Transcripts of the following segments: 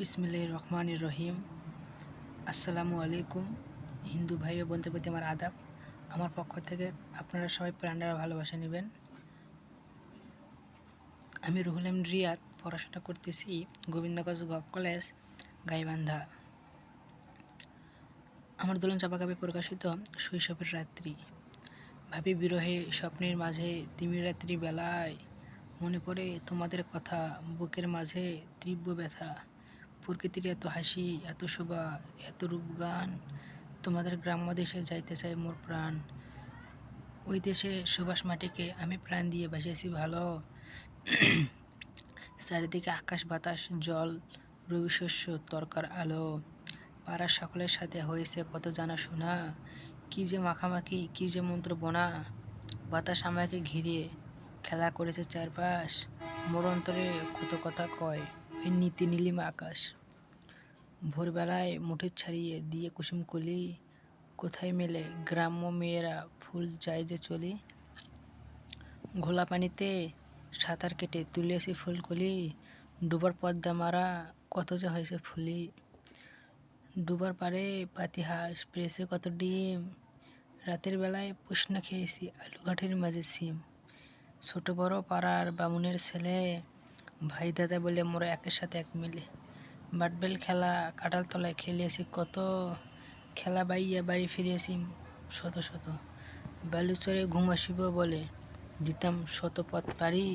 বিসমিল্লাহির রহমানির রহিম। আসসালামু আলাইকুম। হিন্দু ভাই ও বোনদের প্রতি আমার আদাব। আমার পক্ষ থেকে আপনারা সবাই প্রাণের ভালোবাসা নেবেন। আমি রুহুল আমিন রিয়াদ, পড়াশোনা করতেছি গোবিন্দগঞ্জ গভ কলেজ, গাইবান্ধা। আমার দোলন চাপা কাব্যে প্রকাশিত শৈশবের রাত্রি। ভাবি বিরহে স্বপ্নের মাঝে তিমির রাত্রি বেলায় মনে পড়ে তোমাদের কথা, বুকের মাঝে তীব্র ব্যথা। প্রকৃতির এত হাসি, এত শোভা, এত রূপগান, তোমাদের গ্রাম্য দেশে যাইতে চাই মোর প্রাণ। ওই দেশে সুবাস মাটিকে আমি প্রাণ দিয়ে বাসিয়েছি ভালো। চারিদিকে আকাশ বাতাস জল, রবি শস্য তরকার আলো। পাড়ার সকলের সাথে হয়েছে কত জানাশোনা, কি যে মাখামাখি, কি যে মন্ত্র বোনা। বাতাস আমাকে ঘিরে খেলা করেছে চারপাশ, মোর অন্তরে কত কথা কয় ওই নীতি নীলিমা আকাশ। ভোরবেলায় মুঠে ছাড়িয়ে দিয়ে কুসুম কলি, কোথায় মেলে গ্রাম্য মেয়েরা ফুল চাই যে চলি। ঘোলা পানিতে সাঁতার কেটে তুলেছি ফুলকলি, ডুবার পদ্মা মারা কত যে হয়েছে ফুলি। ডুবার পারে পাতিহাঁস পেয়েছে কত ডিম, রাতের বেলায় পুষ্না খেয়েছি আলুঘাটের মাঝে সিম। ছোট বড় পাড়ার বামুনের ছেলে, ভাই দাদা বলে মোরা একের সাথে এক মিলে। বাটবেল খেলা কাঁঠাল তলায় খেলিয়েছি কত, খেলা বাইয়া বাড়ি ফিরিয়েছি শত শত। বালুচরে ঘুম আসিব বলে দিতাম শত পথ পারি।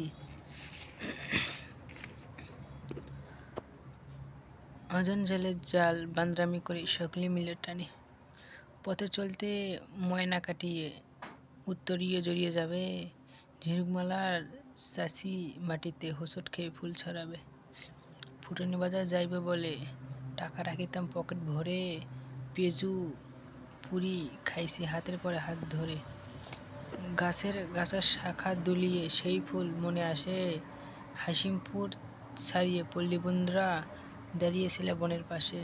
আজান জালের জাল বান্দ্রামি করে সকলে মিলে টানি, পথে চলতে ময়না কাটিয়ে উত্তরীয় জড়িয়ে যাবে। ঝিনুকমালার চাষি মাটিতে হোঁচট খেয়ে ফুল ছড়াবে। ফুটনি বাজার যাইবে বলে টাকা রাখিতাম পকেট ভরে, পেঁজু পুরি খাইছি হাতের পরে হাত ধরে। গাছের শাখা দুলিয়ে সেই ফুল মনে আসে, হাসিমপুর ছাড়িয়ে পল্লী বন্ধুরা দাঁড়িয়েছিল বনের পাশে।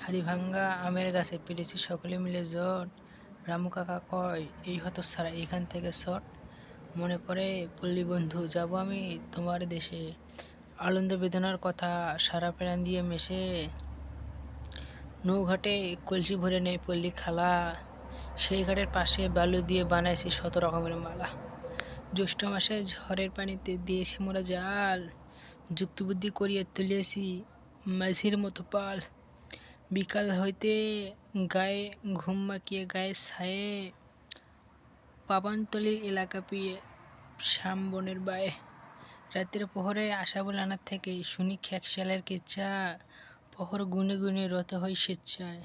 হাড়িভাঙ্গা আমের গাছে পেরেছি সকলে মিলে জট, রামু কাকা কয় এই হতচ্ছাড়া এখান থেকে শট। মনে পড়ে পল্লী বন্ধু যাব আমি তোমার দেশে, আনন্দ বেদনার কথা সারা প্রাণ দিয়ে মেশে। নৌঘাটে কলসি ভরে নেই পল্লী খালা, সেই ঘাটের পাশে বালু দিয়ে বানাইছি শত রকমের মালা। জ্যৈষ্ঠ মাসে ঝড়ের পানিতে দিয়েছি মোরা জাল, যুক্তিবুদ্ধি করিয়ে তুলিয়েছি মাঝির মতো পাল। বিকাল হইতে গায়ে ঘুম মাখিয়ে গায়ে ছায়ে, পাবানতলির এলাকা পেয়ে শ্যামবনের বায়ে। রাতের প্রহরে আশাবুল আনার থেকে শুনি খ্যাকশিয়ালের কেচ্ছা, প্রহর গুনে গুনে রত হই স্বেচ্ছায়।